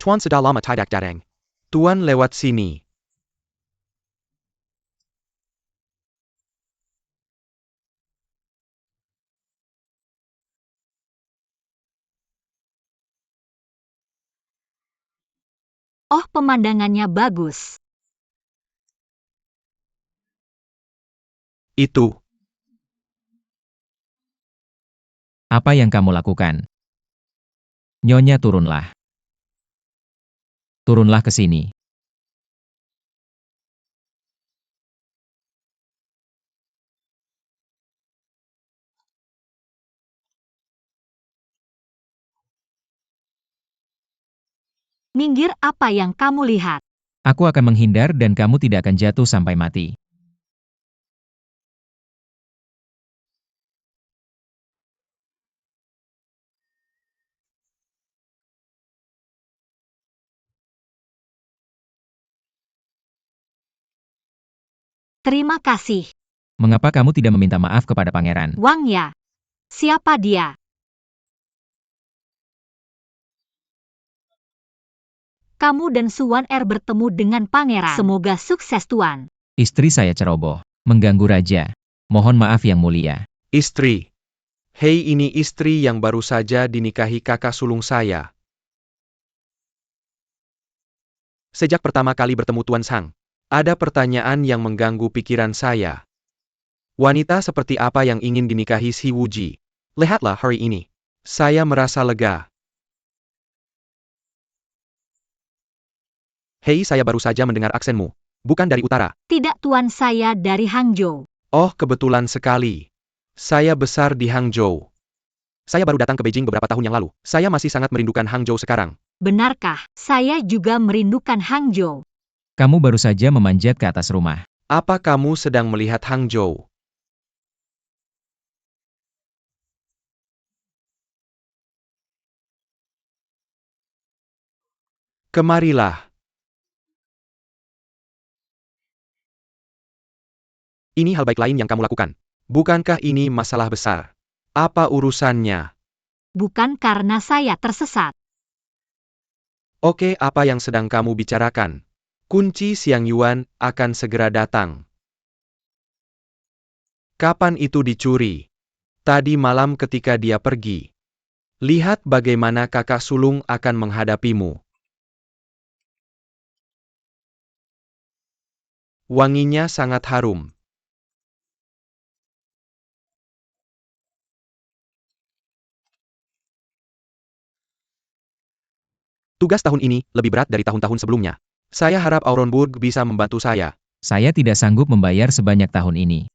Tuan sudah lama tidak datang. Tuan lewat sini. Oh, pemandangannya bagus. Itu. Apa yang kamu lakukan? Nyonya turunlah. Turunlah ke sini. Minggir, apa yang kamu lihat? Aku akan menghindar dan kamu tidak akan jatuh sampai mati. Terima kasih. Mengapa kamu tidak meminta maaf kepada pangeran? Wang Ya. Siapa dia? Kamu dan Suan bertemu dengan pangeran. Semoga sukses, Tuan. Istri saya ceroboh, mengganggu raja. Mohon maaf yang mulia. Istri. Hei, ini istri yang baru saja dinikahi kakak sulung saya. Sejak pertama kali bertemu Tuan Sang, ada pertanyaan yang mengganggu pikiran saya. Wanita seperti apa yang ingin dinikahi si Wuji? Lihatlah hari ini. Saya merasa lega. Hei, saya baru saja mendengar aksenmu. Bukan dari utara. Tidak, Tuan, saya dari Hangzhou. Oh, kebetulan sekali. Saya besar di Hangzhou. Saya baru datang ke Beijing beberapa tahun yang lalu. Saya masih sangat merindukan Hangzhou sekarang. Benarkah? Saya juga merindukan Hangzhou. Kamu baru saja memanjat ke atas rumah. Apa kamu sedang melihat Hangzhou? Kemarilah. Ini hal baik lain yang kamu lakukan. Bukankah ini masalah besar? Apa urusannya? Bukan karena saya tersesat. Oke, apa yang sedang kamu bicarakan? Kunci Xiang Yuan akan segera datang. Kapan itu dicuri? Tadi malam ketika dia pergi. Lihat bagaimana kakak sulung akan menghadapimu. Wanginya sangat harum. Tugas tahun ini lebih berat dari tahun-tahun sebelumnya. Saya harap Auronburg bisa membantu saya. Saya tidak sanggup membayar sebanyak tahun ini.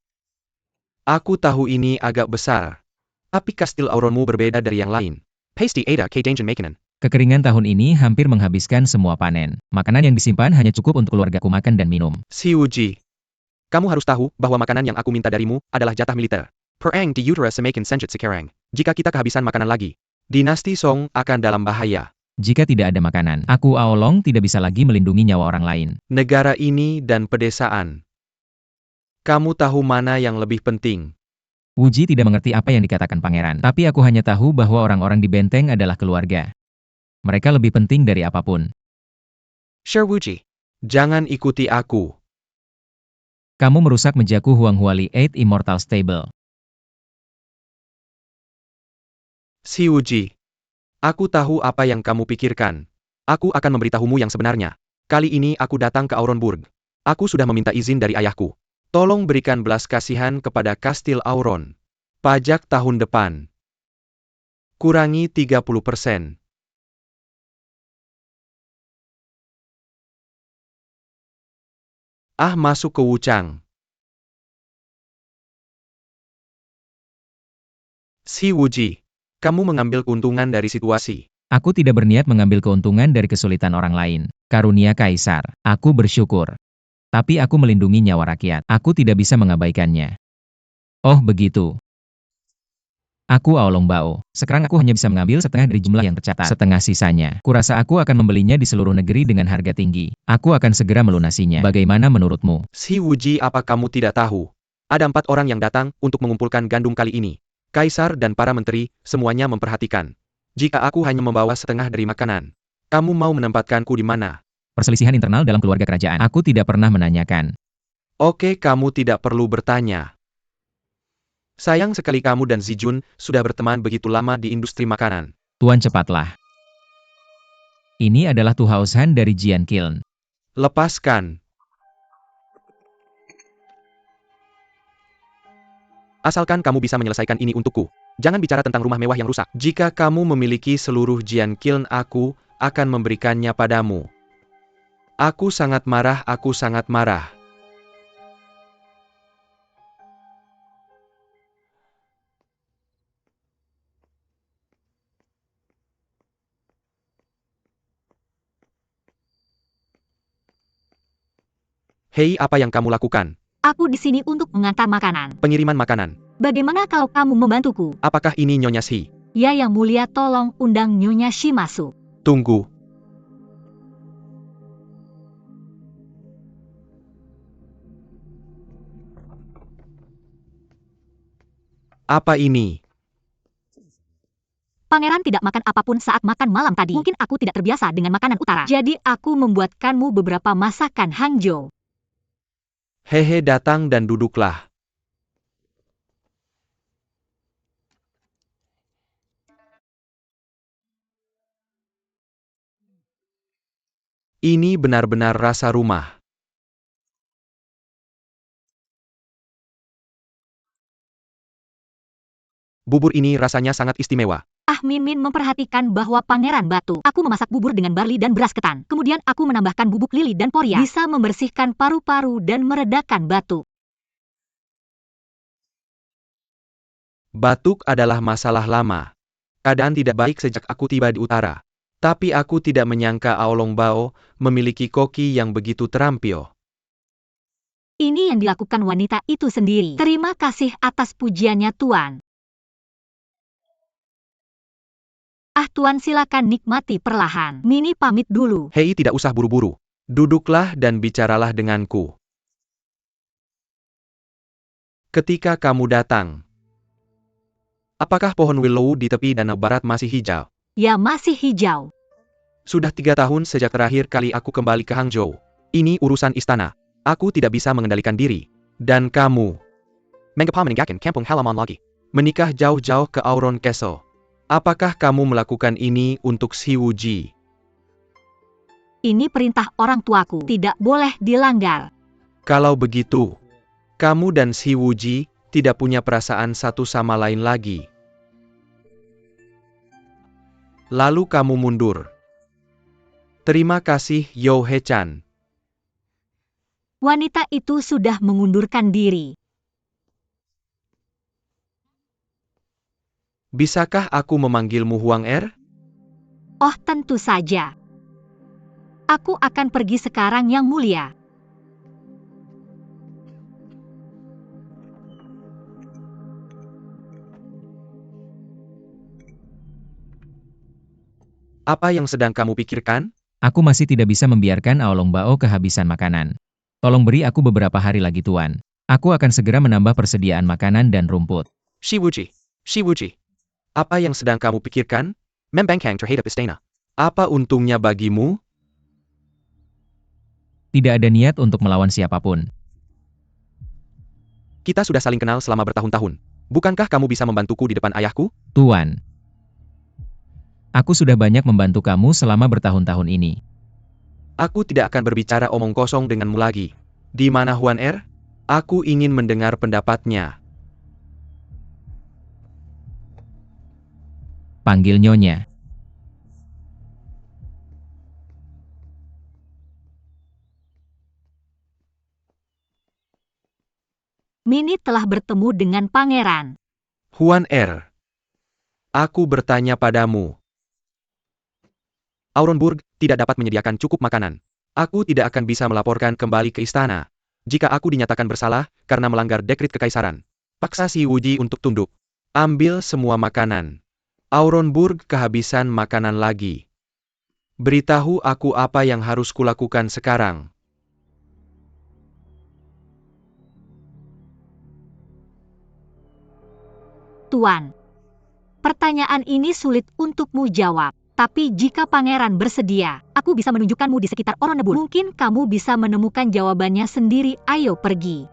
Aku tahu ini agak besar. Tapi kastil Auronmu berbeda dari yang lain. Pasty Ada K. Dangen Makinen. Kekeringan tahun ini hampir menghabiskan semua panen. Makanan yang disimpan hanya cukup untuk keluargaku makan dan minum. Si Wuji. Kamu harus tahu bahwa makanan yang aku minta darimu adalah jatah militer. Perang di utara semakin senjut sekarang. Jika kita kehabisan makanan lagi, dinasti Song akan dalam bahaya. Jika tidak ada makanan, aku Aolong tidak bisa lagi melindungi nyawa orang lain. Negara ini dan pedesaan. Kamu tahu mana yang lebih penting? Wuji tidak mengerti apa yang dikatakan pangeran, tapi aku hanya tahu bahwa orang-orang di benteng adalah keluarga. Mereka lebih penting dari apapun. Sher Wuji. Jangan ikuti aku. Kamu merusak mejaku Huanghuali 8 Immortal Stable. Si Wuji. Aku tahu apa yang kamu pikirkan. Aku akan memberitahumu yang sebenarnya. Kali ini aku datang ke Auronburg. Aku sudah meminta izin dari ayahku. Tolong berikan belas kasihan kepada Kastil Auron. Pajak tahun depan. Kurangi 30%. Masuk ke Wuchang. Si Wuji. Kamu mengambil keuntungan dari situasi. Aku tidak berniat mengambil keuntungan dari kesulitan orang lain. Karunia Kaisar. Aku bersyukur. Tapi aku melindungi nyawa rakyat. Aku tidak bisa mengabaikannya. Oh begitu. Aku Aolong Bao. Sekarang aku hanya bisa mengambil setengah dari jumlah yang tercatat. Setengah sisanya. Kurasa aku akan membelinya di seluruh negeri dengan harga tinggi. Aku akan segera melunasinya. Bagaimana menurutmu? Si Wuji, apa kamu tidak tahu? Ada 4 orang yang datang untuk mengumpulkan gandum kali ini. Kaisar dan para menteri, semuanya memperhatikan. Jika aku hanya membawa setengah dari makanan, Kamu mau menempatkanku di mana? Perselisihan internal dalam keluarga kerajaan. Aku tidak pernah menanyakan. Oke, kamu tidak perlu bertanya. Sayang sekali kamu dan Zijun sudah berteman begitu lama di industri makanan. Tuan cepatlah. Ini adalah Tu Haoshan dari Jian Kiln. Lepaskan. Asalkan kamu bisa menyelesaikan ini untukku. Jangan bicara tentang rumah mewah yang rusak. Jika kamu memiliki seluruh Jian Kiln, aku akan memberikannya padamu. Aku sangat marah, aku sangat marah. Hei, apa yang kamu lakukan? Aku di sini untuk mengantar makanan. Pengiriman makanan. Bagaimana kalau kamu membantuku? Apakah ini Nyonya Shi? Ya, Yang Mulia, tolong undang Nyonya Shi masuk. Tunggu. Apa ini? Pangeran tidak makan apapun saat makan malam tadi. Mungkin aku tidak terbiasa dengan makanan utara. Jadi aku membuatkanmu beberapa masakan Hangzhou. Hehe, datang dan duduklah. Ini benar-benar rasa rumah. Bubur ini rasanya sangat istimewa. Min Min memperhatikan bahwa Pangeran batu. Aku memasak bubur dengan barli dan beras ketan. Kemudian aku menambahkan bubuk lili dan poria. Bisa membersihkan paru-paru dan meredakan batuk. Batuk adalah masalah lama. Keadaan tidak baik sejak aku tiba di utara. Tapi aku tidak menyangka Aolong Bao memiliki koki yang begitu terampil. Ini yang dilakukan wanita itu sendiri. Terima kasih atas pujiannya, Tuan. Tuan, silakan nikmati perlahan. Mini pamit dulu. Hei, tidak usah buru-buru. Duduklah dan bicaralah denganku. Ketika kamu datang, apakah pohon willow di tepi danau barat masih hijau? Ya, masih hijau. Sudah 3 tahun sejak terakhir kali aku kembali ke Hangzhou. Ini urusan istana. Aku tidak bisa mengendalikan diri. Dan kamu mengapa meninggalkan kampung halaman lagi? Menikah jauh-jauh ke Auron Castle. Apakah kamu melakukan ini untuk Si Wuji? Ini perintah orang tuaku. Tidak boleh dilanggar. Kalau begitu, kamu dan Si Wuji tidak punya perasaan satu sama lain lagi. Lalu kamu mundur. Terima kasih, Yo He-chan. Wanita itu sudah mengundurkan diri. Bisakah aku memanggilmu Huang Er? Oh, tentu saja. Aku akan pergi sekarang, Yang Mulia. Apa yang sedang kamu pikirkan? Aku masih tidak bisa membiarkan Aolong Bao kehabisan makanan. Tolong beri aku beberapa hari lagi, Tuan. Aku akan segera menambah persediaan makanan dan rumput. Si Wuji. Apa yang sedang kamu pikirkan? Membangkang terhadap istana. Apa untungnya bagimu? Tidak ada niat untuk melawan siapapun. Kita sudah saling kenal selama bertahun-tahun. Bukankah kamu bisa membantuku di depan ayahku? Tuan. Aku sudah banyak membantu kamu selama bertahun-tahun ini. Aku tidak akan berbicara omong kosong denganmu lagi. Di mana Huan Er? Aku ingin mendengar pendapatnya. Panggil Nyonya. Mini telah bertemu dengan Pangeran. Huan Er. Aku bertanya padamu. Auronburg tidak dapat menyediakan cukup makanan. Aku tidak akan bisa melaporkan kembali ke istana. Jika aku dinyatakan bersalah karena melanggar dekrit kekaisaran. Paksa Si Wuji untuk tunduk. Ambil semua makanan. Auronburg kehabisan makanan lagi. Beritahu aku apa yang harus kulakukan sekarang. Tuan, pertanyaan ini sulit untukmu jawab. Tapi jika pangeran bersedia, aku bisa menunjukkanmu di sekitar Oronebul. Mungkin kamu bisa menemukan jawabannya sendiri. Ayo pergi.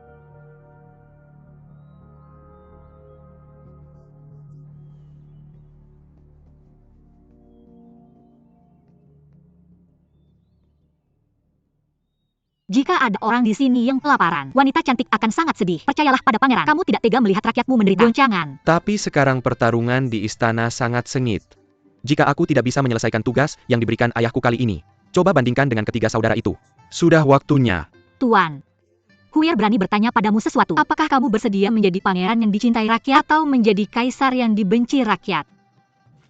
Jika ada orang di sini yang kelaparan, wanita cantik akan sangat sedih. Percayalah pada pangeran, kamu tidak tega melihat rakyatmu menderita goncangan. Tapi sekarang pertarungan di istana sangat sengit. Jika aku tidak bisa menyelesaikan tugas yang diberikan ayahku kali ini, coba bandingkan dengan ketiga saudara itu. Sudah waktunya. Tuan, Huir berani bertanya padamu sesuatu. Apakah kamu bersedia menjadi pangeran yang dicintai rakyat atau menjadi kaisar yang dibenci rakyat?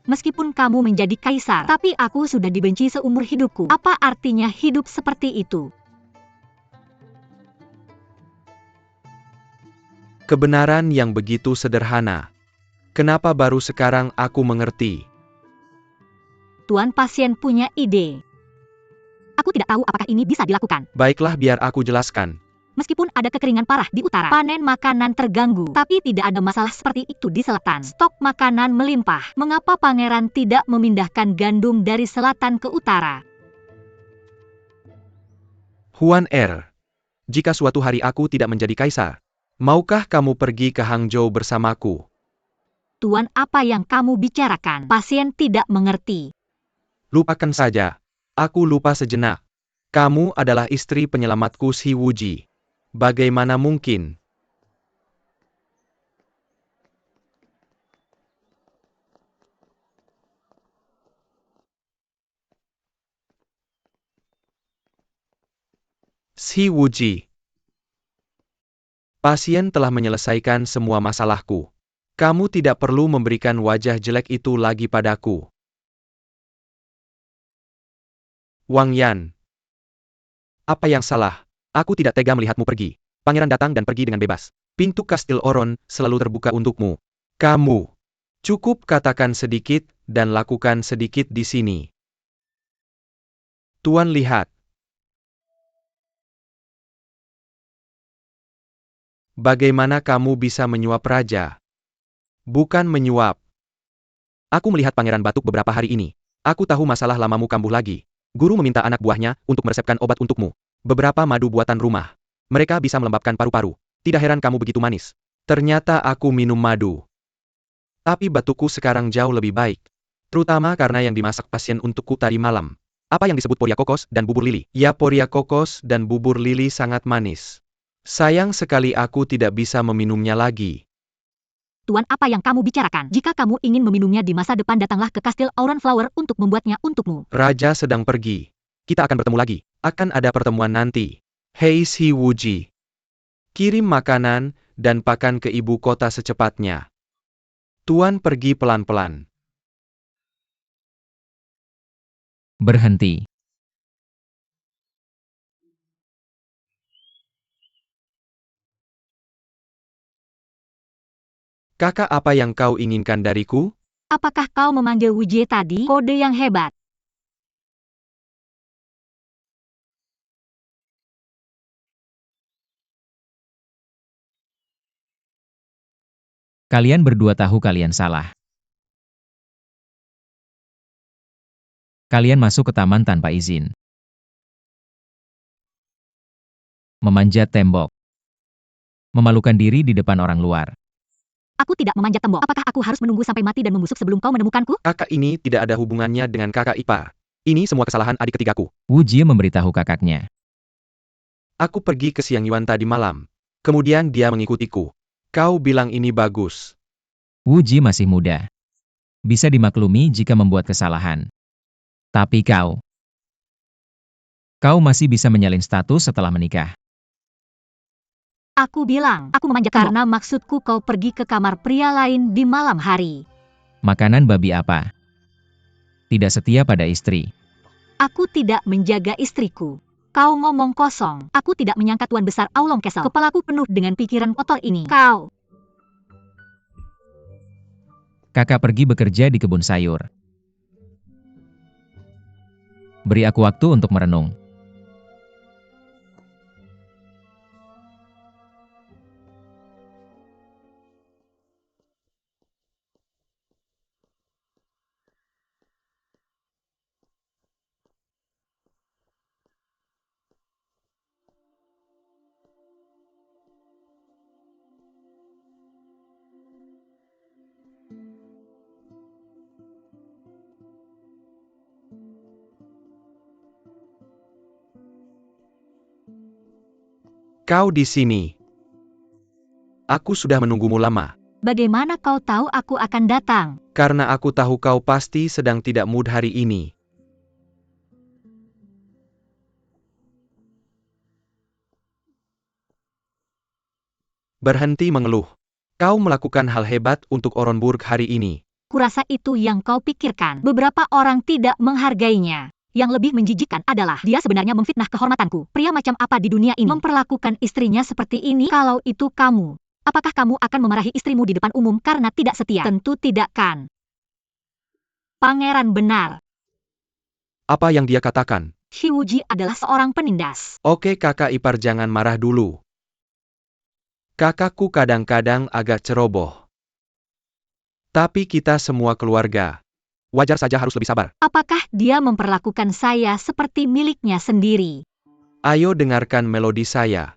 Meskipun kamu menjadi kaisar, tapi aku sudah dibenci seumur hidupku. Apa artinya hidup seperti itu? Kebenaran yang begitu sederhana. Kenapa baru sekarang aku mengerti? Tuan pasien punya ide. Aku tidak tahu apakah ini bisa dilakukan. Baiklah, biar aku jelaskan. Meskipun ada kekeringan parah di utara, panen makanan terganggu, tapi tidak ada masalah seperti itu di selatan. Stok makanan melimpah. Mengapa pangeran tidak memindahkan gandum dari selatan ke utara? Huan jika suatu hari aku tidak menjadi kaisar, maukah kamu pergi ke Hangzhou bersamaku? Tuan, apa yang kamu bicarakan? Pasien tidak mengerti. Lupakan saja. Aku lupa sejenak. Kamu adalah istri penyelamatku Xi Wuji. Bagaimana mungkin? Xi Wuji. Pasien telah menyelesaikan semua masalahku. Kamu tidak perlu memberikan wajah jelek itu lagi padaku. Wang Yan. Apa yang salah? Aku tidak tega melihatmu pergi. Pangeran datang dan pergi dengan bebas. Pintu kastil Oron selalu terbuka untukmu. Kamu. Cukup katakan sedikit dan lakukan sedikit di sini. Tuan lihat. Bagaimana kamu bisa menyuap raja? Bukan menyuap. Aku melihat pangeran batuk beberapa hari ini. Aku tahu masalah lamamu kambuh lagi. Guru meminta anak buahnya untuk meresepkan obat untukmu. Beberapa madu buatan rumah. Mereka bisa melembabkan paru-paru. Tidak heran kamu begitu manis. Ternyata aku minum madu. Tapi batukku sekarang jauh lebih baik. Terutama karena yang dimasak pasien untukku tadi malam. Apa yang disebut poria kokos dan bubur lili? Ya, poria kokos dan bubur lili sangat manis. Sayang sekali aku tidak bisa meminumnya lagi. Tuan, apa yang kamu bicarakan? Jika kamu ingin meminumnya di masa depan, datanglah ke kastil Auron Flower untuk membuatnya untukmu. Raja sedang pergi. Kita akan bertemu lagi. Akan ada pertemuan nanti. Hei Xi Wuji. Kirim makanan dan pakan ke ibu kota secepatnya. Tuan pergi pelan-pelan. Berhenti. Kakak, apa yang kau inginkan dariku? Apakah kau memanggil Wujie tadi? Kode yang hebat. Kalian berdua tahu kalian salah. Kalian masuk ke taman tanpa izin. Memanjat tembok. Memalukan diri di depan orang luar. Aku tidak memanjat tembok. Apakah aku harus menunggu sampai mati dan membusuk sebelum kau menemukanku? Kakak ini tidak ada hubungannya dengan kakak ipar. Ini semua kesalahan adik ketigaku. Wu Jie memberitahu kakaknya. Aku pergi ke Xiangyuan tadi malam. Kemudian dia mengikutiku. Kau bilang ini bagus. Wu Jie masih muda. Bisa dimaklumi jika membuat kesalahan. Tapi kau masih bisa menyalin status setelah menikah. Aku bilang, aku memanjat karena maksudku kau pergi ke kamar pria lain di malam hari. Makanan babi apa? Tidak setia pada istri. Aku tidak menjaga istriku. Kau ngomong kosong. Aku tidak menyangka Tuan Besar Aulong Kesel. Kepalaku penuh dengan pikiran kotor ini. Kau. Kakak pergi bekerja di kebun sayur. Beri aku waktu untuk merenung. Kau di sini. Aku sudah menunggumu lama. Bagaimana kau tahu aku akan datang? Karena aku tahu kau pasti sedang tidak mood hari ini. Berhenti mengeluh. Kau melakukan hal hebat untuk Oronburg hari ini. Kurasa itu yang kau pikirkan. Beberapa orang tidak menghargainya. Yang lebih menjijikkan adalah dia sebenarnya memfitnah kehormatanku. Pria macam apa di dunia ini memperlakukan istrinya seperti ini? Kalau itu kamu, apakah kamu akan memarahi istrimu di depan umum karena tidak setia? Tentu tidak kan. Pangeran benar. Apa yang dia katakan? Shiwuji adalah seorang penindas. Oke kakak ipar, jangan marah dulu. Kakakku kadang-kadang agak ceroboh. Tapi kita semua keluarga. Wajar saja harus lebih sabar. Apakah dia memperlakukan saya seperti miliknya sendiri? Ayo dengarkan melodi saya.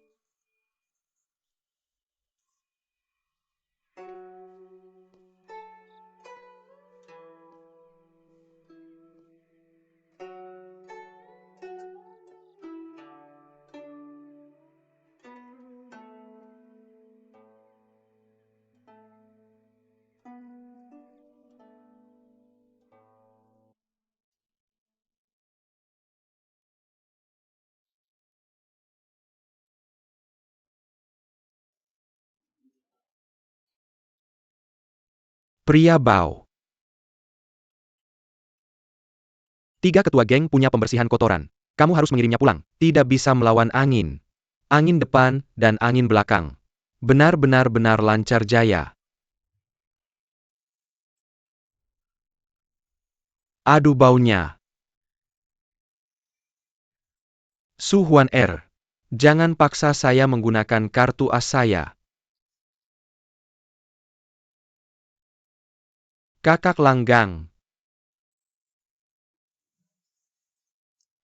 Pria bau. 3 ketua geng punya pembersihan kotoran. Kamu harus mengirimnya pulang. Tidak bisa melawan angin. Angin depan dan angin belakang. Benar-benar lancar jaya. Aduh baunya. Su Huan R. Jangan paksa saya menggunakan kartu as saya. Kakak Langgang.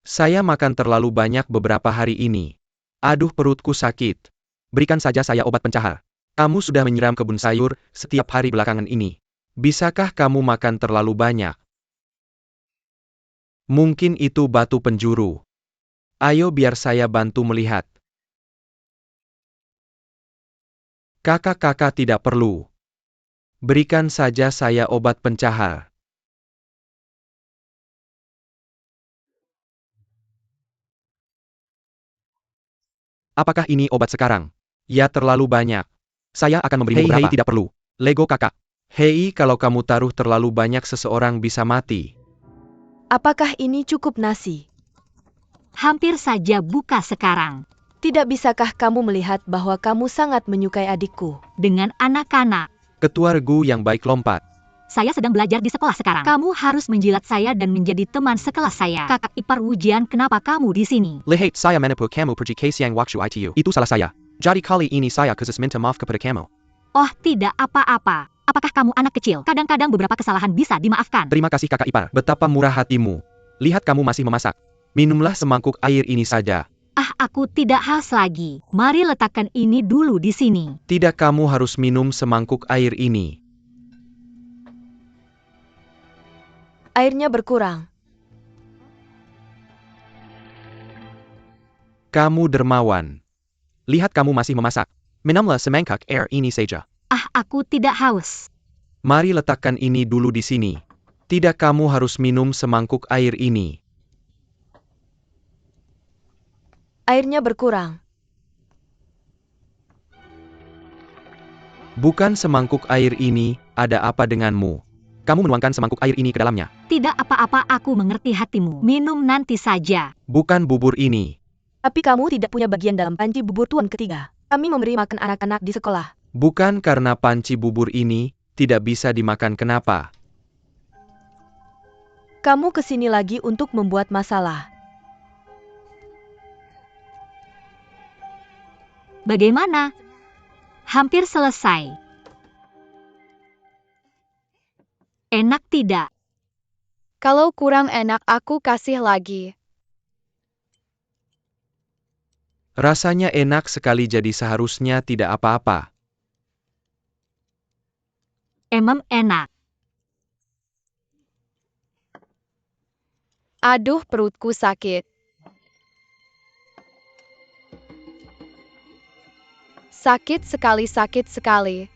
Saya makan terlalu banyak beberapa hari ini. Aduh perutku sakit. Berikan saja saya obat pencahar. Kamu sudah menyiram kebun sayur setiap hari belakangan ini. Bisakah kamu makan terlalu banyak? Mungkin itu batu penjuru. Ayo biar saya bantu melihat. Kakak-kakak tidak perlu. Berikan saja saya obat pencahar. Apakah ini obat sekarang? Ya terlalu banyak. Saya akan memberimu beberapa. Hei tidak perlu. Lego kakak. Hei kalau kamu taruh terlalu banyak seseorang bisa mati. Apakah ini cukup nasi? Hampir saja buka sekarang. Tidak bisakah kamu melihat bahwa kamu sangat menyukai adikku? Dengan anak-anak. Ketua regu yang baik lompat. Saya sedang belajar di sekolah sekarang. Kamu harus menjilat saya dan menjadi teman sekelas saya. Kakak ipar Wujian, kenapa kamu di sini? Lihat saya menipu kamu pergi ke siang waktu itu. Itu salah saya. Jadi kali ini saya khusus minta maaf kepada kamu. Oh, tidak apa-apa. Apakah kamu anak kecil? Kadang-kadang beberapa kesalahan bisa dimaafkan. Terima kasih kakak ipar. Betapa murah hatimu. Lihat kamu masih memasak. Minumlah semangkuk air ini saja. Ah, aku tidak haus lagi. Mari letakkan ini dulu di sini. Tidak, kamu harus minum semangkuk air ini. Airnya berkurang. Kamu dermawan. Lihat kamu masih memasak. Minumlah semangkuk air ini saja. Ah, aku tidak haus. Mari letakkan ini dulu di sini. Tidak, kamu harus minum semangkuk air ini. Airnya berkurang. Bukan semangkuk air ini, ada apa denganmu? Kamu menuangkan semangkuk air ini ke dalamnya. Tidak apa-apa, aku mengerti hatimu. Minum nanti saja. Bukan bubur ini. Tapi kamu tidak punya bagian dalam panci bubur tuan ketiga. Kami memberi makan anak-anak di sekolah. Bukan karena panci bubur ini tidak bisa dimakan, kenapa? Kamu kesini lagi untuk membuat masalah. Bagaimana? Hampir selesai. Enak tidak? Kalau kurang enak aku kasih lagi. Rasanya enak sekali, jadi seharusnya tidak apa-apa. Emang enak. Aduh perutku sakit. Sakit sekali, sakit sekali.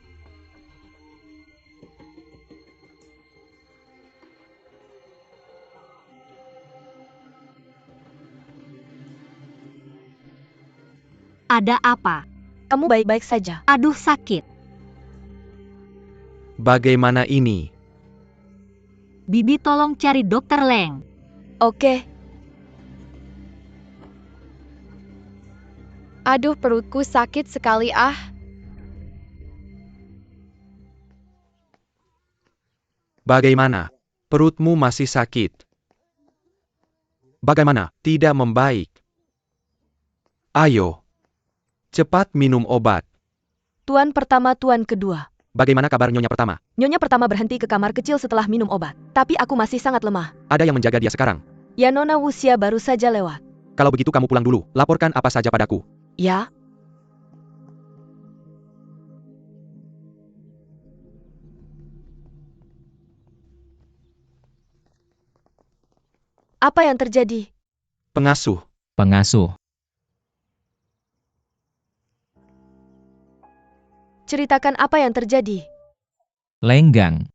Ada apa? Kamu baik-baik saja. Aduh sakit. Bagaimana ini? Bibi tolong cari dokter Leng. Oke, Aduh, perutku sakit sekali ah. Bagaimana? Perutmu masih sakit. Bagaimana? Tidak membaik. Ayo. Cepat minum obat. tuan pertama, tuan kedua. Bagaimana kabar nyonya pertama? Nyonya pertama berhenti ke kamar kecil setelah minum obat. Tapi aku masih sangat lemah. Ada yang menjaga dia sekarang. Ya Nona Wusia baru saja lewat. Kalau begitu kamu pulang dulu. Laporkan apa saja padaku. Ya? Apa yang terjadi? Pengasuh. Pengasuh. Ceritakan apa yang terjadi. Lenggang.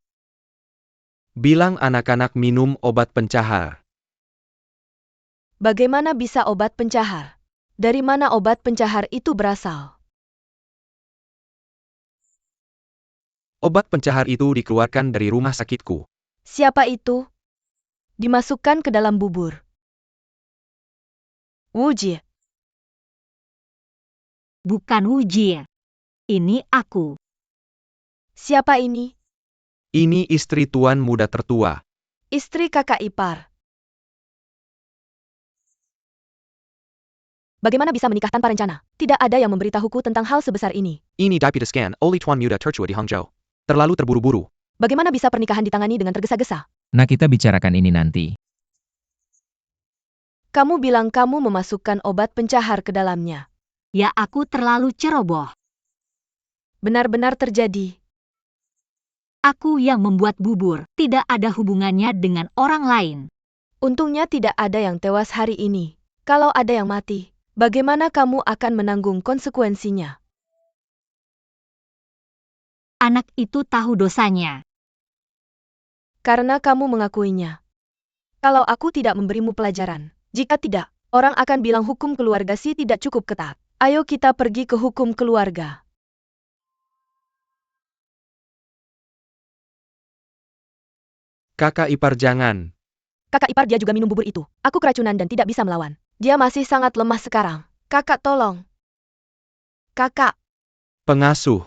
Bilang anak-anak minum obat pencahar. Bagaimana bisa obat pencahar? Dari mana obat pencahar itu berasal? Obat pencahar itu dikeluarkan dari rumah sakitku. Siapa itu? Dimasukkan ke dalam bubur. Wujie. Bukan Wujie. Ini aku. Siapa ini? Ini istri tuan muda tertua. Istri kakak ipar. Bagaimana bisa menikah tanpa rencana? Tidak ada yang memberitahuku tentang hal sebesar ini. Ini diabetes scan oleh tuan muda tertua di Hangzhou. Terlalu terburu-buru. Bagaimana bisa pernikahan ditangani dengan tergesa-gesa? Nah, kita bicarakan ini nanti. Kamu bilang kamu memasukkan obat pencahar ke dalamnya. Ya aku terlalu ceroboh. Benar-benar terjadi. Aku yang membuat bubur. Tidak ada hubungannya dengan orang lain. Untungnya tidak ada yang tewas hari ini. Kalau ada yang mati, bagaimana kamu akan menanggung konsekuensinya? Anak itu tahu dosanya. Karena kamu mengakuinya. Kalau aku tidak memberimu pelajaran, jika tidak, orang akan bilang hukum keluarga si tidak cukup ketat. Ayo kita pergi ke hukum keluarga. Kakak ipar jangan. Kakak ipar dia juga minum bubur itu. Aku keracunan dan tidak bisa melawan. Dia masih sangat lemah sekarang. Kakak tolong. Kakak. Pengasuh.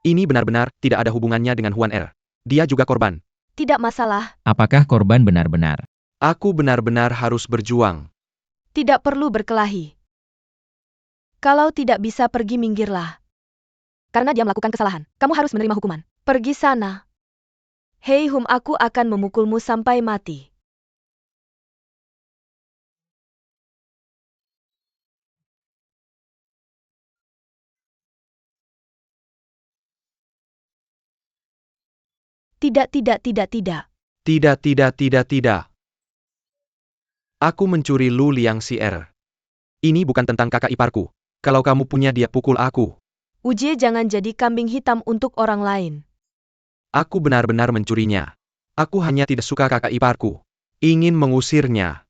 Ini benar-benar tidak ada hubungannya dengan Huan Er. Dia juga korban. Tidak masalah. Apakah korban benar-benar? Aku benar-benar harus berjuang. Tidak perlu berkelahi. Kalau tidak bisa pergi minggirlah. Karena dia melakukan kesalahan. Kamu harus menerima hukuman. Pergi sana. Hei Hum, aku akan memukulmu sampai mati. Tidak, tidak, tidak, tidak. Tidak, tidak, tidak, tidak. Aku mencuri Lu Liang Er. Ini bukan tentang kakak iparku. Kalau kamu punya dia pukul aku. Ujie, jangan jadi kambing hitam untuk orang lain. Aku benar-benar mencurinya. Aku hanya tidak suka kakak iparku. Ingin mengusirnya.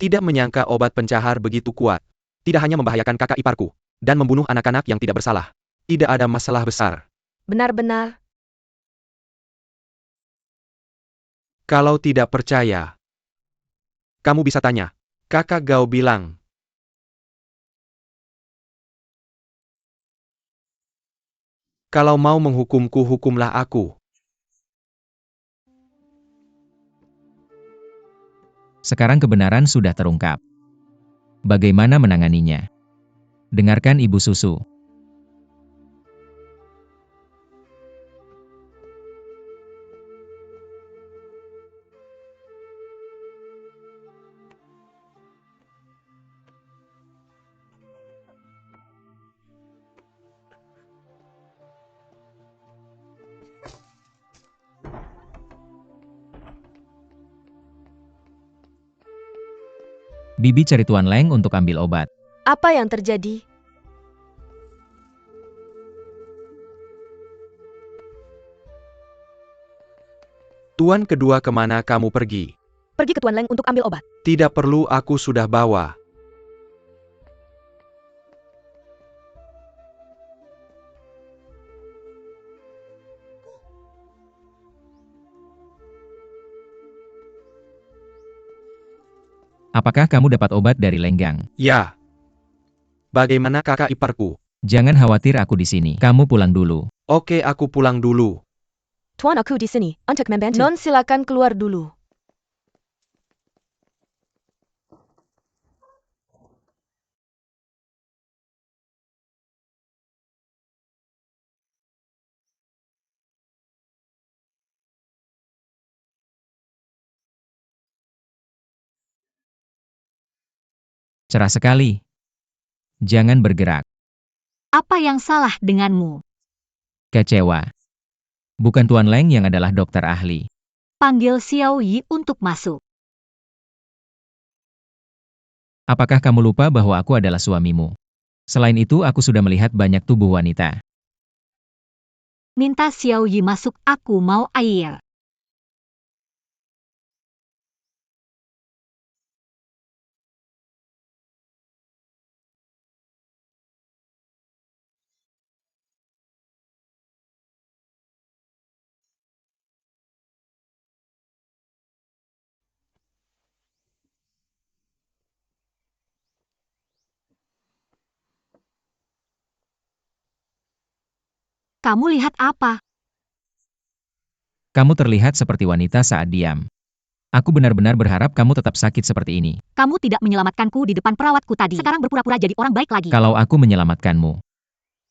Tidak menyangka obat pencahar begitu kuat. Tidak hanya membahayakan kakak iparku. Dan membunuh anak-anak yang tidak bersalah. Tidak ada masalah besar. Benar-benar. Kalau tidak percaya, kamu bisa tanya. Kakak Gao bilang. Kalau mau menghukumku, hukumlah aku. Sekarang kebenaran sudah terungkap. Bagaimana menanganinya? Dengarkan Ibu Susu. Bibi cari Tuan Leng untuk ambil obat. Apa yang terjadi? Tuan kedua kemana kamu pergi? Pergi ke Tuan Leng untuk ambil obat. Tidak perlu, aku sudah bawa. Apakah kamu dapat obat dari Lenggang? Ya. Bagaimana kakak iparku? Jangan khawatir, aku di sini. Kamu pulang dulu. Oke, aku pulang dulu. Tuan, aku di sini untuk membantu. Non, silakan keluar dulu. Cerah sekali. Jangan bergerak. Apa yang salah denganmu? Kecewa. Bukan Tuan Leng yang adalah dokter ahli. Panggil Xiao Yi untuk masuk. Apakah kamu lupa bahwa aku adalah suamimu? Selain itu, aku sudah melihat banyak tubuh wanita. Minta Xiao Yi masuk, aku mau air. Kamu lihat apa? Kamu terlihat seperti wanita saat diam. Aku benar-benar berharap kamu tetap sakit seperti ini. Kamu tidak menyelamatkanku di depan perawatku tadi. Sekarang berpura-pura jadi orang baik lagi. Kalau aku menyelamatkanmu,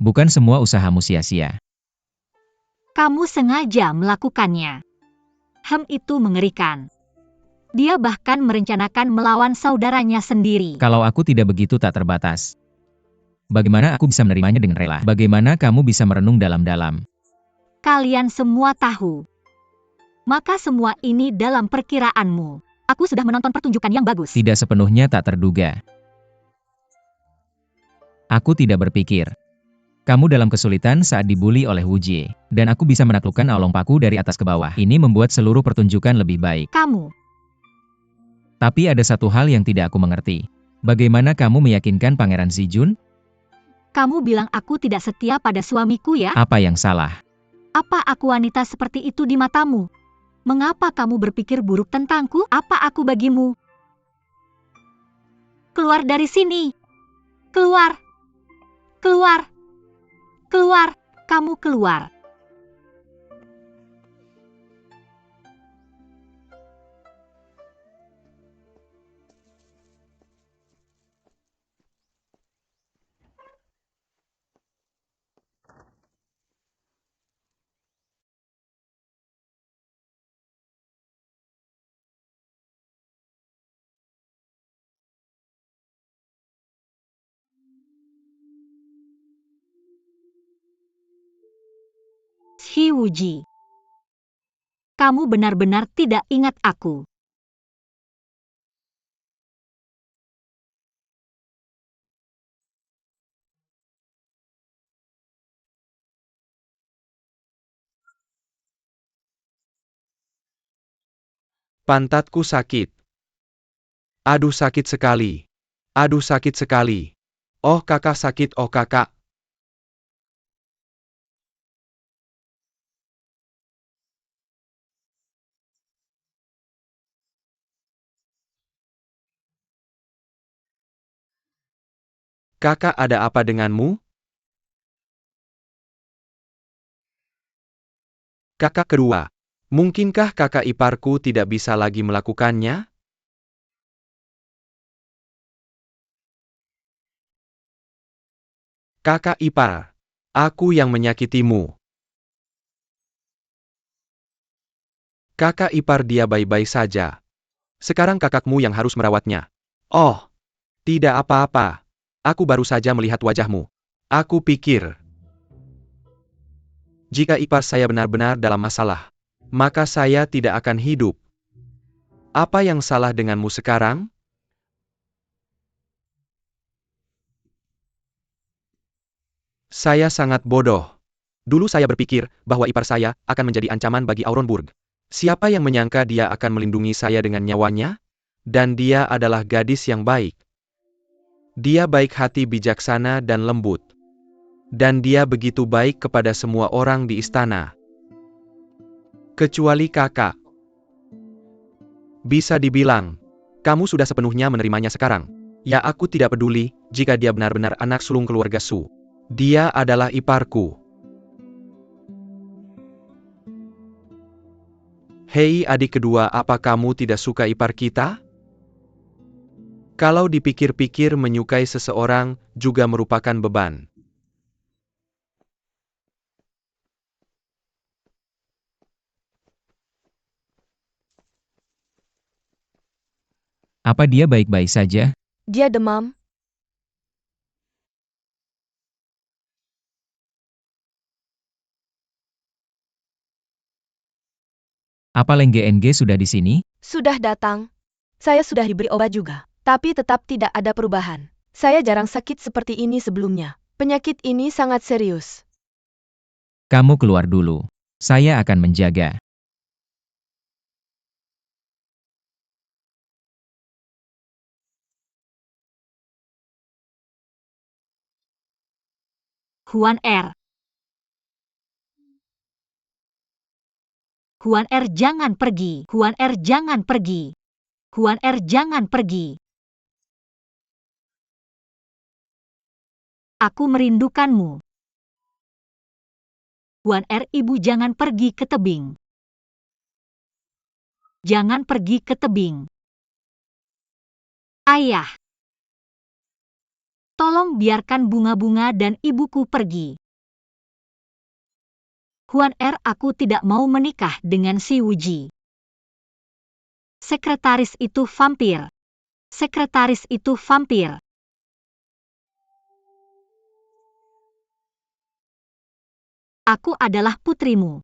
bukan semua usahamu sia-sia. Kamu sengaja melakukannya. Itu mengerikan. Dia bahkan merencanakan melawan saudaranya sendiri. Kalau aku tidak begitu tak terbatas, bagaimana aku bisa menerimanya dengan rela? Bagaimana kamu bisa merenung dalam-dalam? Kalian semua tahu. Maka semua ini dalam perkiraanmu. Aku sudah menonton pertunjukan yang bagus. Tidak sepenuhnya tak terduga. Aku tidak berpikir kamu dalam kesulitan saat dibuli oleh Wu Jie, dan aku bisa menaklukkan Aolong Paku dari atas ke bawah. Ini membuat seluruh pertunjukan lebih baik. Kamu. Tapi ada satu hal yang tidak aku mengerti. Bagaimana kamu meyakinkan Pangeran Zijun? Kamu bilang aku tidak setia pada suamiku ya? Apa yang salah? Apa aku wanita seperti itu di matamu? Mengapa kamu berpikir buruk tentangku? Apa aku bagimu? Keluar dari sini. Keluar. Keluar. Keluar. Kamu keluar. Xiuji. Kamu benar-benar tidak ingat aku. Pantatku sakit. Aduh, sakit sekali. Aduh, sakit sekali. Oh kakak sakit, oh kakak. Kakak, ada apa denganmu? Kakak kedua. Mungkinkah kakak iparku tidak bisa lagi melakukannya? Kakak ipar. Aku yang menyakitimu. Kakak ipar, dia baik-baik saja. Sekarang kakakmu yang harus merawatnya. Oh, tidak apa-apa. Aku baru saja melihat wajahmu. Aku pikir, jika ipar saya benar-benar dalam masalah, maka saya tidak akan hidup. Apa yang salah denganmu sekarang? Saya sangat bodoh. Dulu saya berpikir bahwa ipar saya akan menjadi ancaman bagi Auronburg. Siapa yang menyangka dia akan melindungi saya dengan nyawanya? Dan dia adalah gadis yang baik. Dia baik hati, bijaksana dan lembut. Dan dia begitu baik kepada semua orang di istana. Kecuali kakak. Bisa dibilang, kamu sudah sepenuhnya menerimanya sekarang. Ya, aku tidak peduli jika dia benar-benar anak sulung keluarga Su. Dia adalah iparku. Hei adik kedua, apa kamu tidak suka ipar kita? Kalau dipikir-pikir, menyukai seseorang juga merupakan beban. Apa dia baik-baik saja? Dia demam. Apa Leng GNG sudah di sini? Sudah datang. Saya sudah diberi obat juga. Tapi tetap tidak ada perubahan. Saya jarang sakit seperti ini sebelumnya. Penyakit ini sangat serius. Kamu keluar dulu. Saya akan menjaga. Huan R. Huan R, jangan pergi. Huan R, jangan pergi. Huan R, jangan pergi. Aku merindukanmu. Huan R, ibu jangan pergi ke tebing. Jangan pergi ke tebing. Ayah. Tolong biarkan bunga-bunga dan ibuku pergi. Huan R, aku tidak mau menikah dengan si Wuji. Sekretaris itu vampir. Sekretaris itu vampir. Aku adalah putrimu.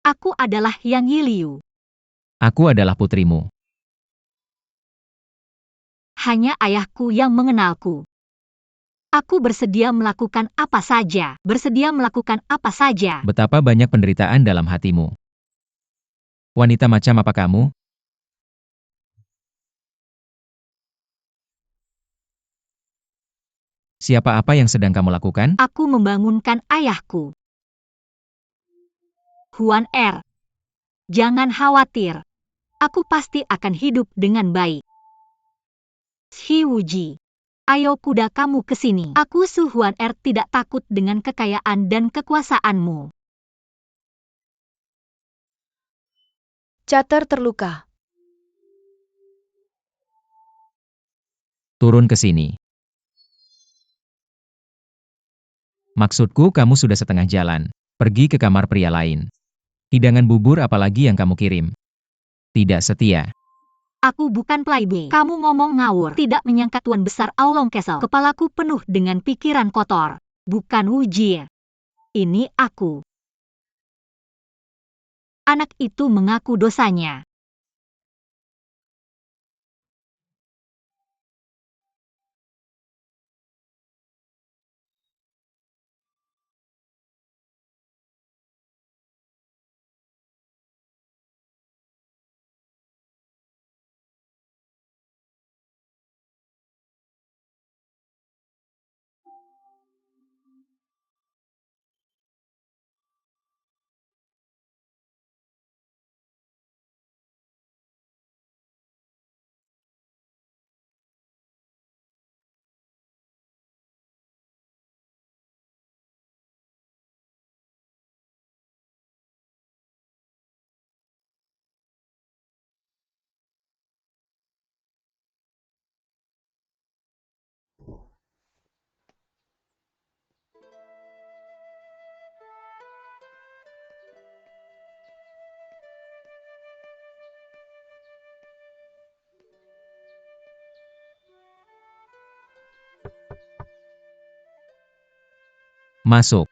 Aku adalah Yang Yiliu. Aku adalah putrimu. Hanya ayahku yang mengenalku. Aku bersedia melakukan apa saja. Bersedia melakukan apa saja. Betapa banyak penderitaan dalam hatimu. Wanita macam apa kamu? Siapa apa yang sedang kamu lakukan? Aku membangunkan ayahku. Huan R. Jangan khawatir. Aku pasti akan hidup dengan baik. Shi Wuji. Ayo kuda kamu ke sini. Aku Su Huan R tidak takut dengan kekayaan dan kekuasaanmu. Chatter terluka. Turun ke sini. Maksudku, kamu sudah setengah jalan. Pergi ke kamar pria lain. Hidangan bubur apalagi yang kamu kirim? Tidak setia. Aku bukan playboy. Kamu ngomong ngawur. Tidak menyangka Tuan Besar Aulong Castle. Kepalaku penuh dengan pikiran kotor. Bukan Wuji. Ini aku. Anak itu mengaku dosanya. Masuk.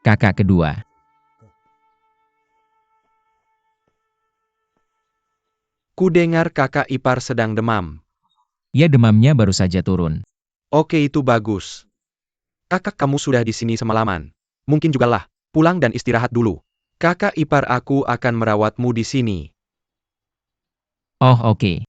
Kakak kedua. Ku dengar kakak ipar sedang demam. Ya, demamnya baru saja turun. Oke, itu bagus. Kakak kamu sudah di sini semalaman. Mungkin juga lah, pulang dan istirahat dulu. Kakak ipar aku akan merawatmu di sini. Oh oke.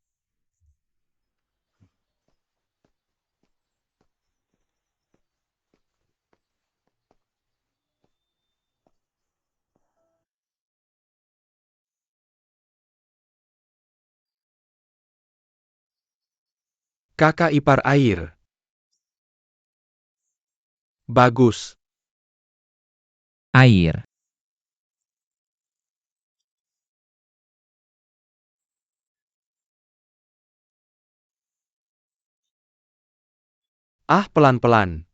Kakak ipar air. Bagus. Air. Ah, pelan-pelan.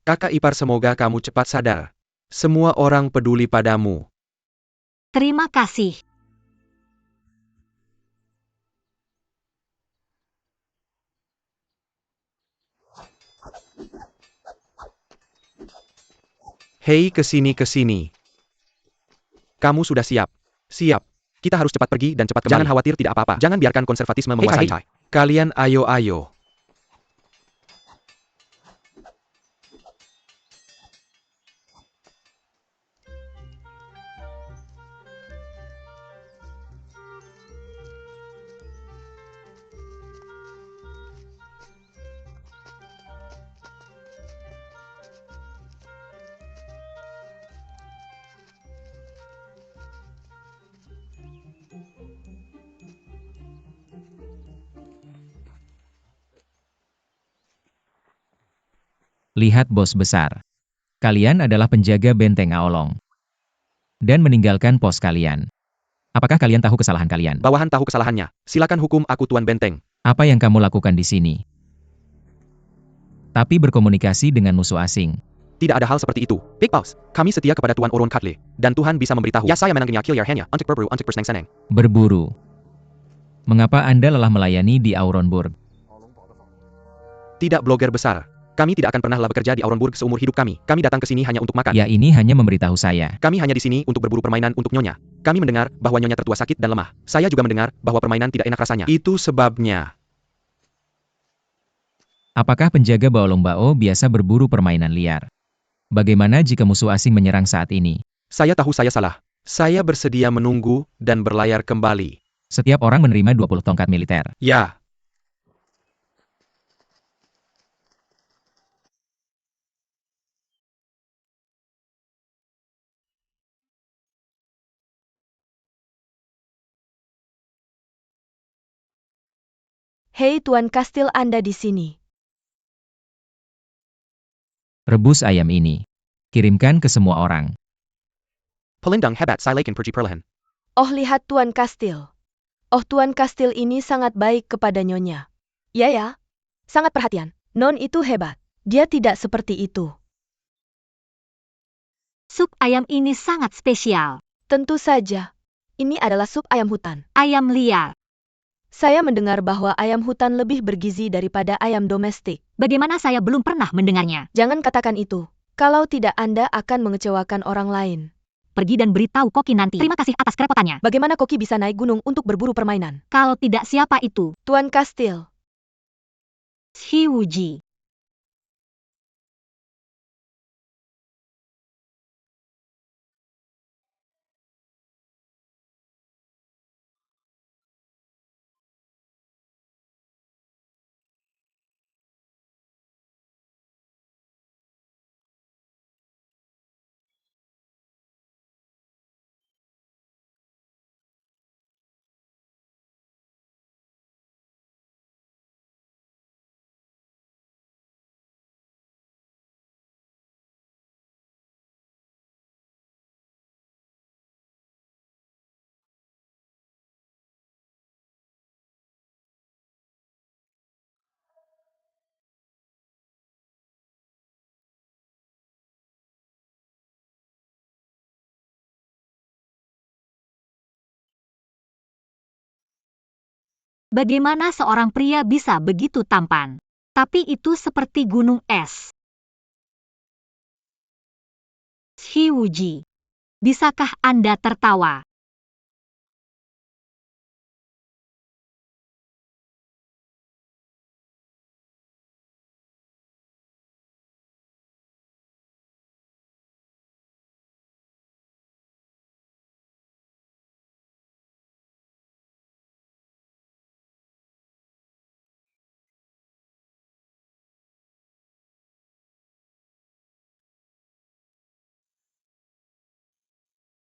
Kakak ipar, semoga kamu cepat sadar. Semua orang peduli padamu. Terima kasih. Hei, kesini. Kamu sudah siap? Siap. Kita harus cepat pergi dan cepat kembali. Jangan khawatir, tidak apa-apa. Jangan biarkan konservatisme menguasai. Kalian ayo. Lihat bos besar. Kalian adalah penjaga benteng Aolong. Dan meninggalkan pos kalian. Apakah kalian tahu kesalahan kalian? Bawahan tahu kesalahannya. Silakan hukum aku, Tuan Benteng. Apa yang kamu lakukan di sini? Tapi berkomunikasi dengan musuh asing. Tidak ada hal seperti itu. Big Boss, kami setia kepada Tuan Oron Katle. Dan Tuhan bisa memberitahu. Ya, saya menangnya kill hanya untuk berburu, untuk bersenang-senang. Berburu. Mengapa Anda lelah melayani di Auronburg? Tidak, blogger besar. Kami tidak akan pernah bekerja di Auronburg seumur hidup kami. Kami datang ke sini hanya untuk makan. Ya, ini hanya memberitahu saya. Kami hanya di sini untuk berburu permainan untuk Nyonya. Kami mendengar bahwa Nyonya tertua sakit dan lemah. Saya juga mendengar bahwa permainan tidak enak rasanya. Itu sebabnya. Apakah penjaga Baolombao biasa berburu permainan liar? Bagaimana jika musuh asing menyerang saat ini? Saya tahu saya salah. Saya bersedia menunggu dan berlayar kembali. Setiap orang menerima 20 tongkat militer. Ya. Hei Tuan Kastil, Anda di sini. Rebus ayam ini. Kirimkan ke semua orang. Pelindung hebat Silakan Pergi Perlahan. Oh, lihat Tuan Kastil. Oh, Tuan Kastil ini sangat baik kepada Nyonya. Ya, sangat perhatian. Non itu hebat. Dia tidak seperti itu. Sup ayam ini sangat spesial. Tentu saja. Ini adalah sup ayam hutan. Ayam liar. Saya mendengar bahwa ayam hutan lebih bergizi daripada ayam domestik. Bagaimana saya belum pernah mendengarnya? Jangan katakan itu. Kalau tidak, Anda akan mengecewakan orang lain. Pergi dan beritahu Koki nanti. Terima kasih atas kerepotannya. Bagaimana Koki bisa naik gunung untuk berburu permainan? Kalau tidak, siapa itu? Tuan Kastil. Shiwuji. Bagaimana seorang pria bisa begitu tampan? Tapi itu seperti gunung es. Shiwuji, bisakah Anda tertawa?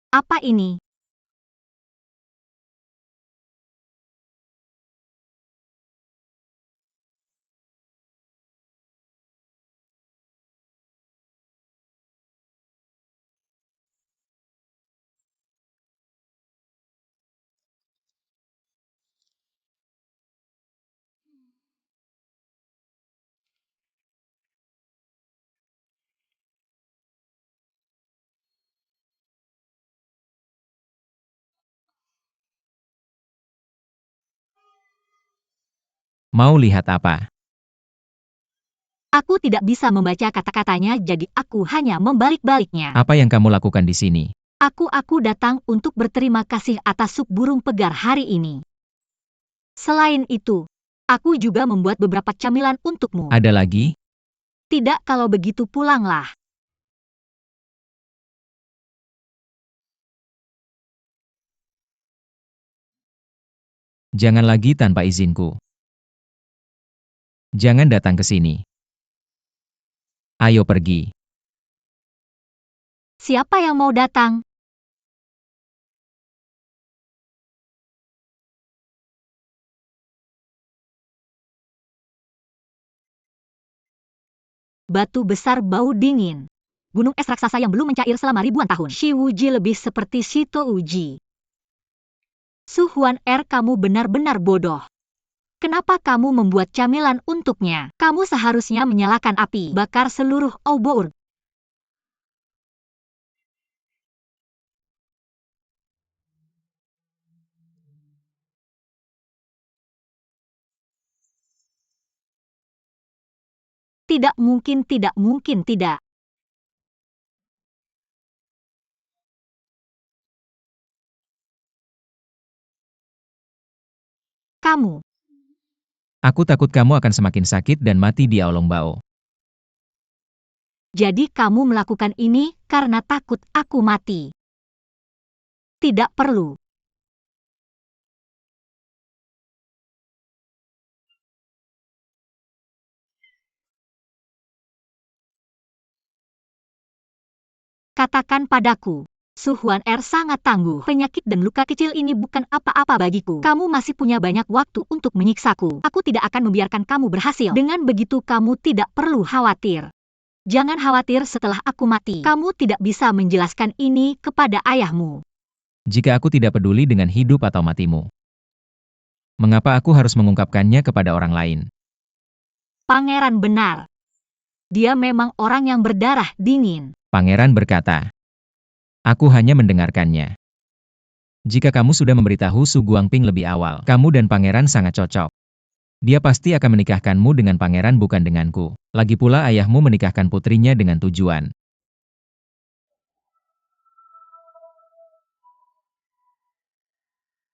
Apa ini? Mau lihat apa? Aku tidak bisa membaca kata-katanya, jadi aku hanya membalik-baliknya. Apa yang kamu lakukan di sini? Aku datang untuk berterima kasih atas sup burung pegar hari ini. Selain itu, aku juga membuat beberapa camilan untukmu. Ada lagi? Tidak, kalau begitu pulanglah. Jangan lagi tanpa izinku. Jangan datang ke sini. Ayo pergi. Siapa yang mau datang? Batu besar bau dingin. Gunung es raksasa yang belum mencair selama ribuan tahun. Shiwuji lebih seperti Shitouji. Su Huan-er, kamu benar-benar bodoh. Kenapa kamu membuat camilan untuknya? Kamu seharusnya menyalakan api, bakar seluruh obor. Tidak mungkin, tidak mungkin, tidak. Kamu. Aku takut kamu akan semakin sakit dan mati di Aolongbao. Jadi kamu melakukan ini karena takut aku mati. Tidak perlu. Katakan padaku. Su Huan-er sangat tangguh. Penyakit dan luka kecil ini bukan apa-apa bagiku. Kamu masih punya banyak waktu untuk menyiksaku. Aku tidak akan membiarkan kamu berhasil. Dengan begitu kamu tidak perlu khawatir. Jangan khawatir, setelah aku mati, kamu tidak bisa menjelaskan ini kepada ayahmu. Jika aku tidak peduli dengan hidup atau matimu, mengapa aku harus mengungkapkannya kepada orang lain? Pangeran benar. Dia memang orang yang berdarah dingin. Pangeran berkata, aku hanya mendengarkannya. Jika kamu sudah memberitahu Su Guangping lebih awal, kamu dan pangeran sangat cocok. Dia pasti akan menikahkanmu dengan pangeran, bukan denganku. Lagi pula ayahmu menikahkan putrinya dengan tujuan.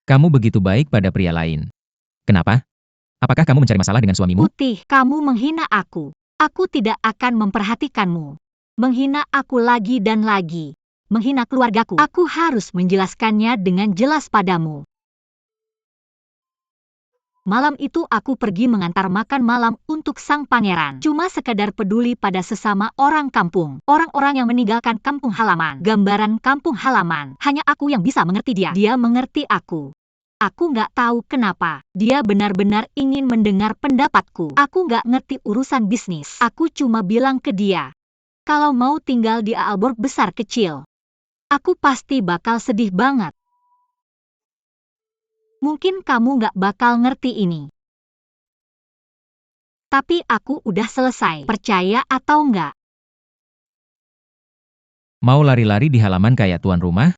Kamu begitu baik pada pria lain. Kenapa? Apakah kamu mencari masalah dengan suamimu? Putih, kamu menghina aku. Aku tidak akan memperhatikanmu. Menghina aku lagi dan lagi. Menghina keluargaku. Aku harus menjelaskannya dengan jelas padamu. Malam itu aku pergi mengantar makan malam untuk sang pangeran. Cuma sekadar peduli pada sesama orang kampung. Orang-orang yang meninggalkan kampung halaman. Gambaran kampung halaman. Hanya aku yang bisa mengerti dia. Dia mengerti aku. Aku nggak tahu kenapa. Dia benar-benar ingin mendengar pendapatku. Aku nggak ngerti urusan bisnis. Aku cuma bilang ke dia, kalau mau tinggal di Aalborg besar kecil, aku pasti bakal sedih banget. Mungkin kamu nggak bakal ngerti ini. Tapi aku udah selesai. Percaya atau nggak? Mau lari-lari di halaman kayak tuan rumah?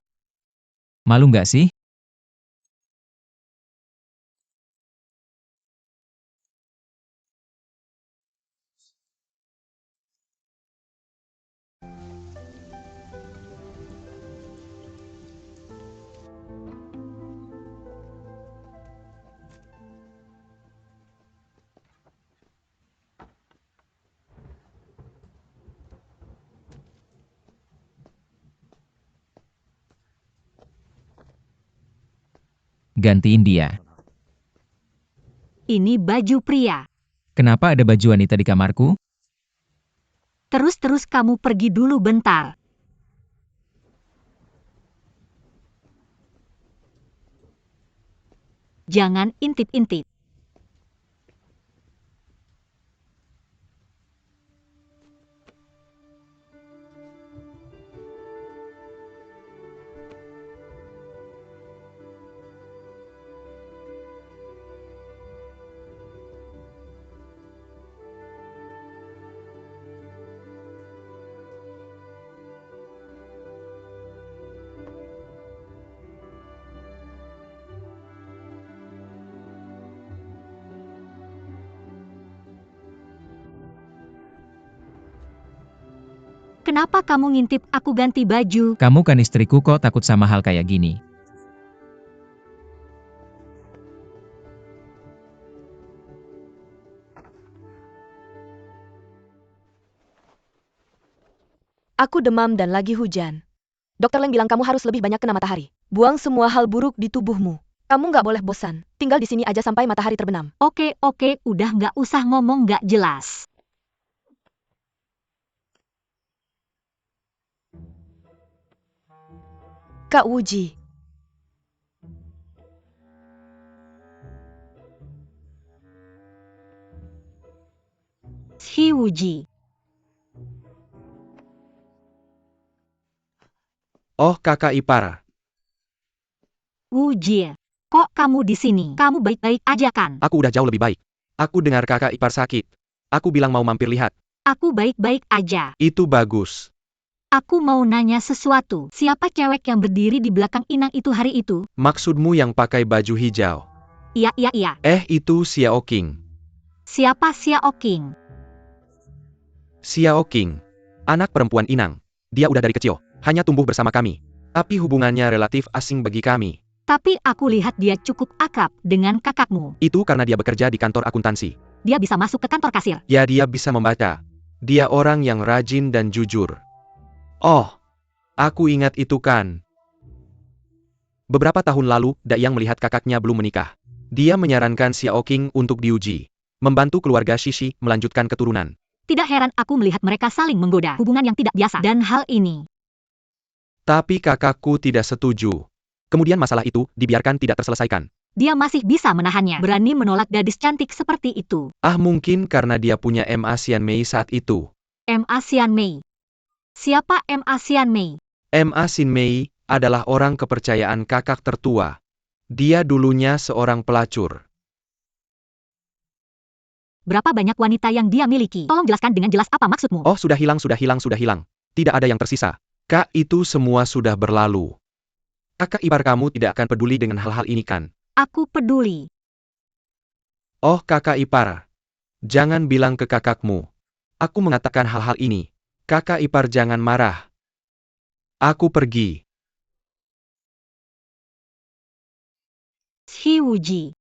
Malu nggak sih? Gantiin dia. Ini baju pria. Kenapa ada baju wanita di kamarku? Terus kamu pergi dulu bentar. Jangan intip-intip. Kenapa kamu ngintip aku ganti baju? Kamu kan istriku kok takut sama hal kayak gini. Aku demam dan lagi hujan. Dokter Leng bilang kamu harus lebih banyak kena matahari. Buang semua hal buruk di tubuhmu. Kamu nggak boleh bosan. Tinggal di sini aja sampai matahari terbenam. Oke, udah nggak usah ngomong nggak jelas. Kak Wuji. Shi Wuji. Oh, kakak ipar. Wuji. Kok kamu di sini? Kamu baik-baik aja kan? Aku udah jauh lebih baik. Aku dengar kakak ipar sakit. Aku bilang mau mampir lihat. Aku baik-baik aja. Itu bagus. Aku mau nanya sesuatu. Siapa cewek yang berdiri di belakang Inang itu hari itu? Maksudmu yang pakai baju hijau? Iya. Itu Xiao Qing. Siapa Xiao Qing? Xiao Qing. Anak perempuan Inang. Dia udah dari kecil. Hanya tumbuh bersama kami. Tapi hubungannya relatif asing bagi kami. Tapi aku lihat dia cukup akrab dengan kakakmu. Itu karena dia bekerja di kantor akuntansi. Dia bisa masuk ke kantor kasir. Ya, dia bisa membaca. Dia orang yang rajin dan jujur. Oh, aku ingat itu kan. Beberapa tahun lalu, Dayang melihat kakaknya belum menikah. Dia menyarankan Xiao Qing untuk diuji. Membantu keluarga Shishi melanjutkan keturunan. Tidak heran aku melihat mereka saling menggoda. Hubungan yang tidak biasa. Dan hal ini. Tapi kakakku tidak setuju. Kemudian masalah itu dibiarkan tidak terselesaikan. Dia masih bisa menahannya. Berani menolak gadis cantik seperti itu. Mungkin karena dia punya M.A. Xian Mei saat itu. M.A. Xian Mei. Siapa M.A. Xian Mei? M.A. Xin Mei adalah orang kepercayaan kakak tertua. Dia dulunya seorang pelacur. Berapa banyak wanita yang dia miliki? Tolong jelaskan dengan jelas apa maksudmu. Oh, sudah hilang. Tidak ada yang tersisa. Kak, itu semua sudah berlalu. Kakak ipar kamu tidak akan peduli dengan hal-hal ini kan? Aku peduli. Oh, kakak ipar. Jangan bilang ke kakakmu. Aku mengatakan hal-hal ini. Kakak ipar jangan marah. Aku pergi. Shi Wuji.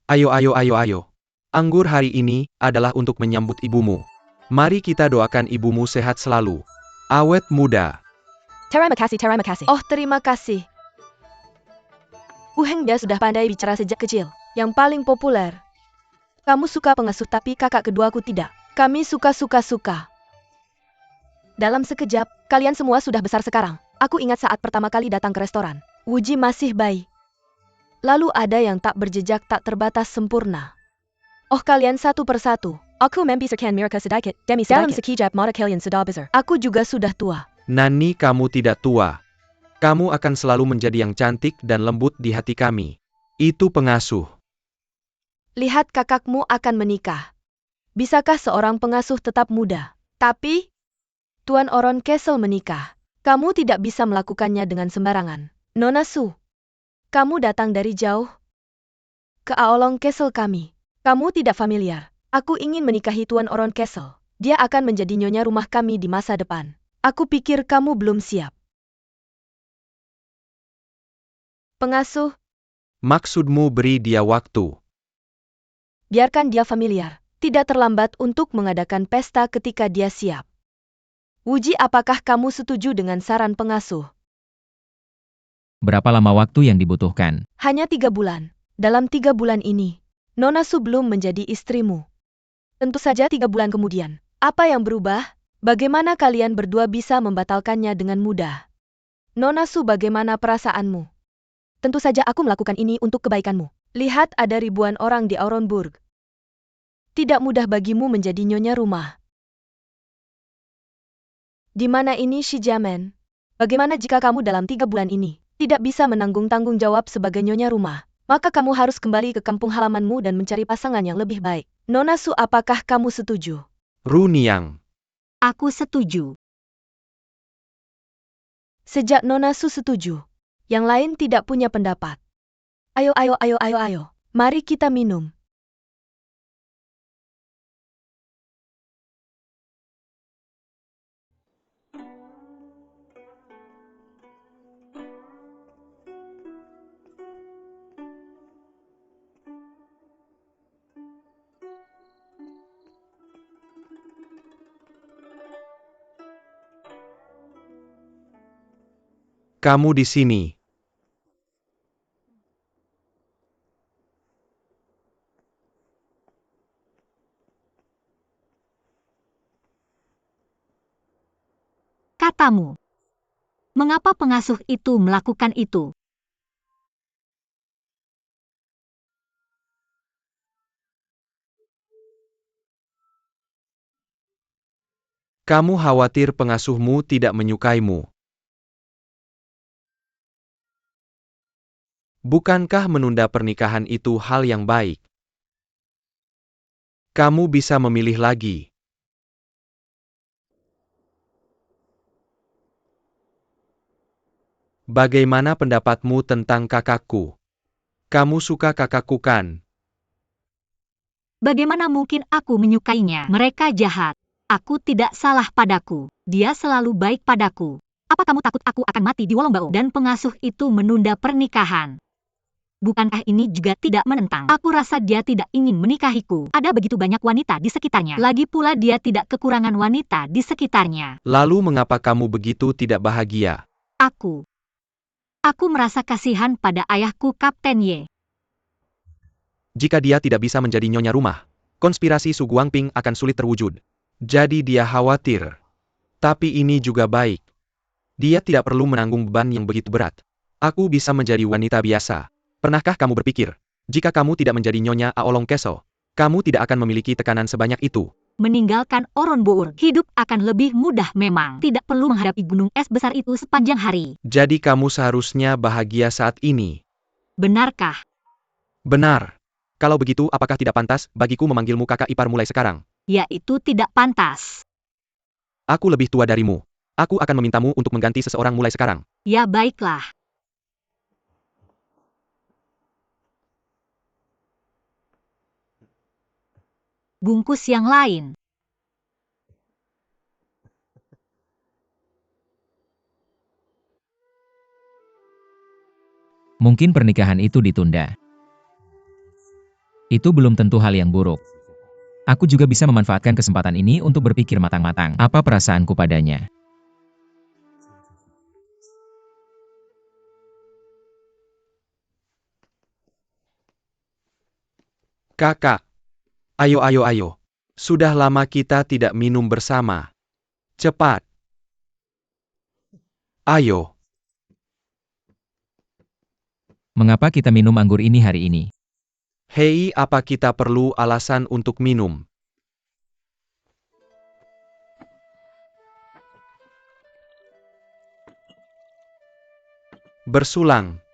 Ayo. Anggur hari ini adalah untuk menyambut ibumu. Mari kita doakan ibumu sehat selalu. Awet muda. Terima kasih. Oh, terima kasih. Uheng, dia sudah pandai bicara sejak kecil. Yang paling populer. Kamu suka pengasuh tapi kakak keduaku tidak. Kami suka. Dalam sekejap, kalian semua sudah besar sekarang. Aku ingat saat pertama kali datang ke restoran. Wuji masih bayi. Lalu ada yang tak berjejak, tak terbatas sempurna. Oh, kalian satu persatu. Aku membisarkan mereka sedikit demi sedikit. Dalam sekejap mata kalian sudah besar. Aku juga sudah tua. Nani, kamu tidak tua. Kamu akan selalu menjadi yang cantik dan lembut di hati kami. Itu pengasuh. Lihat, kakakmu akan menikah. Bisakah seorang pengasuh tetap muda? Tapi, Tuan Oron Castle menikah. Kamu tidak bisa melakukannya dengan sembarangan. Nona Su, kamu datang dari jauh ke Aolong Castle kami. Kamu tidak familiar. Aku ingin menikahi Tuan Oron Castle. Dia akan menjadi nyonya rumah kami di masa depan. Aku pikir kamu belum siap. Pengasuh, Maksudmu beri dia waktu. biarkan dia familiar. Tidak terlambat untuk mengadakan pesta ketika dia siap. Wuji, apakah kamu setuju dengan saran pengasuh? Berapa lama waktu yang dibutuhkan? Hanya 3 bulan. Dalam 3 bulan ini, Nona Su belum menjadi istrimu. Tentu saja 3 bulan kemudian. Apa yang berubah? Bagaimana kalian berdua bisa membatalkannya dengan mudah? Nona Su, bagaimana perasaanmu? Tentu saja aku melakukan ini untuk kebaikanmu. Lihat, ada ribuan orang di Auronburg. Tidak mudah bagimu menjadi nyonya rumah. Di mana ini Shijiamen? Bagaimana jika kamu dalam 3 bulan ini tidak bisa menanggung tanggung jawab sebagai nyonya rumah? Maka kamu harus kembali ke kampung halamanmu dan mencari pasangan yang lebih baik. Nona Su, apakah kamu setuju? Runiang. Aku setuju. Sejak Nona Su setuju, yang lain tidak punya pendapat. Ayo, ayo, ayo, ayo, ayo. Mari kita minum. Kamu di sini. Katamu. Mengapa pengasuh itu melakukan itu? Kamu khawatir pengasuhmu tidak menyukaimu. Bukankah menunda pernikahan itu hal yang baik? Kamu bisa memilih lagi. Bagaimana pendapatmu tentang kakakku? Kamu suka kakakku kan? Bagaimana mungkin aku menyukainya? Mereka jahat. Aku tidak salah padaku. Dia selalu baik padaku. Apa kamu takut aku akan mati di Wolongbao? Dan pengasuh itu menunda pernikahan. Bukankah ini juga tidak menentang? Aku rasa dia tidak ingin menikahiku. Ada begitu banyak wanita di sekitarnya. Lagi pula dia tidak kekurangan wanita di sekitarnya. Lalu mengapa kamu begitu tidak bahagia? Aku merasa kasihan pada ayahku Kapten Ye. Jika dia tidak bisa menjadi nyonya rumah, konspirasi Su Guangping akan sulit terwujud. Jadi dia khawatir. Tapi ini juga baik. Dia tidak perlu menanggung beban yang begitu berat. Aku bisa menjadi wanita biasa. Pernahkah kamu berpikir, jika kamu tidak menjadi nyonya Aolong Keso, kamu tidak akan memiliki tekanan sebanyak itu? Meninggalkan Auronburg, hidup akan lebih mudah memang. Tidak perlu menghadapi gunung es besar itu sepanjang hari. Jadi kamu seharusnya bahagia saat ini. Benarkah? Benar. Kalau begitu, apakah tidak pantas bagiku memanggilmu kakak ipar mulai sekarang? Ya, itu tidak pantas. Aku lebih tua darimu. Aku akan memintamu untuk mengganti seseorang mulai sekarang. Ya, baiklah. Bungkus yang lain. Mungkin pernikahan itu ditunda. Itu belum tentu hal yang buruk. Aku juga bisa memanfaatkan kesempatan ini untuk berpikir matang-matang. Apa perasaanku padanya? Kakak. Ayo, ayo, ayo. Sudah lama kita tidak minum bersama. Cepat. Ayo. Mengapa kita minum anggur ini hari ini? Hei, apa kita perlu alasan untuk minum? Bersulang.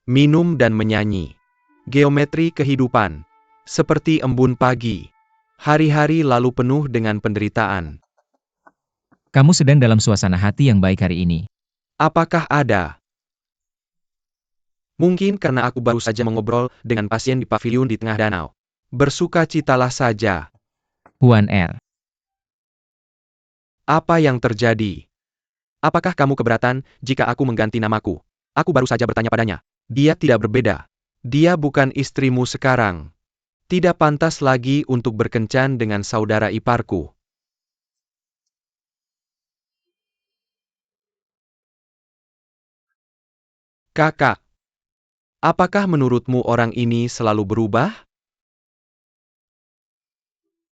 Minum dan menyanyi. Geometri kehidupan. Seperti embun pagi. Hari-hari lalu penuh dengan penderitaan. Kamu sedang dalam suasana hati yang baik hari ini. Apakah ada? Mungkin karena aku baru saja mengobrol dengan pasien di pavilion di tengah danau. Bersukacitalah saja. Huan Er. Apa yang terjadi? Apakah kamu keberatan jika aku mengganti namaku? Aku baru saja bertanya padanya. Dia tidak berbeda. Dia bukan istrimu sekarang. Tidak pantas lagi untuk berkencan dengan saudara iparku. Kakak, apakah menurutmu orang ini selalu berubah?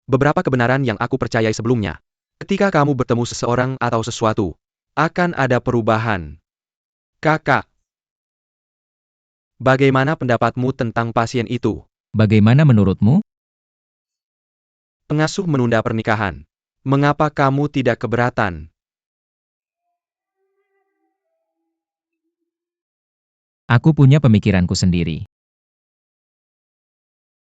Beberapa kebenaran yang aku percayai sebelumnya. Ketika kamu bertemu seseorang atau sesuatu, akan ada perubahan. Kakak, bagaimana pendapatmu tentang pasien itu? Bagaimana menurutmu? Pengasuh menunda pernikahan. Mengapa kamu tidak keberatan? Aku punya pemikiranku sendiri.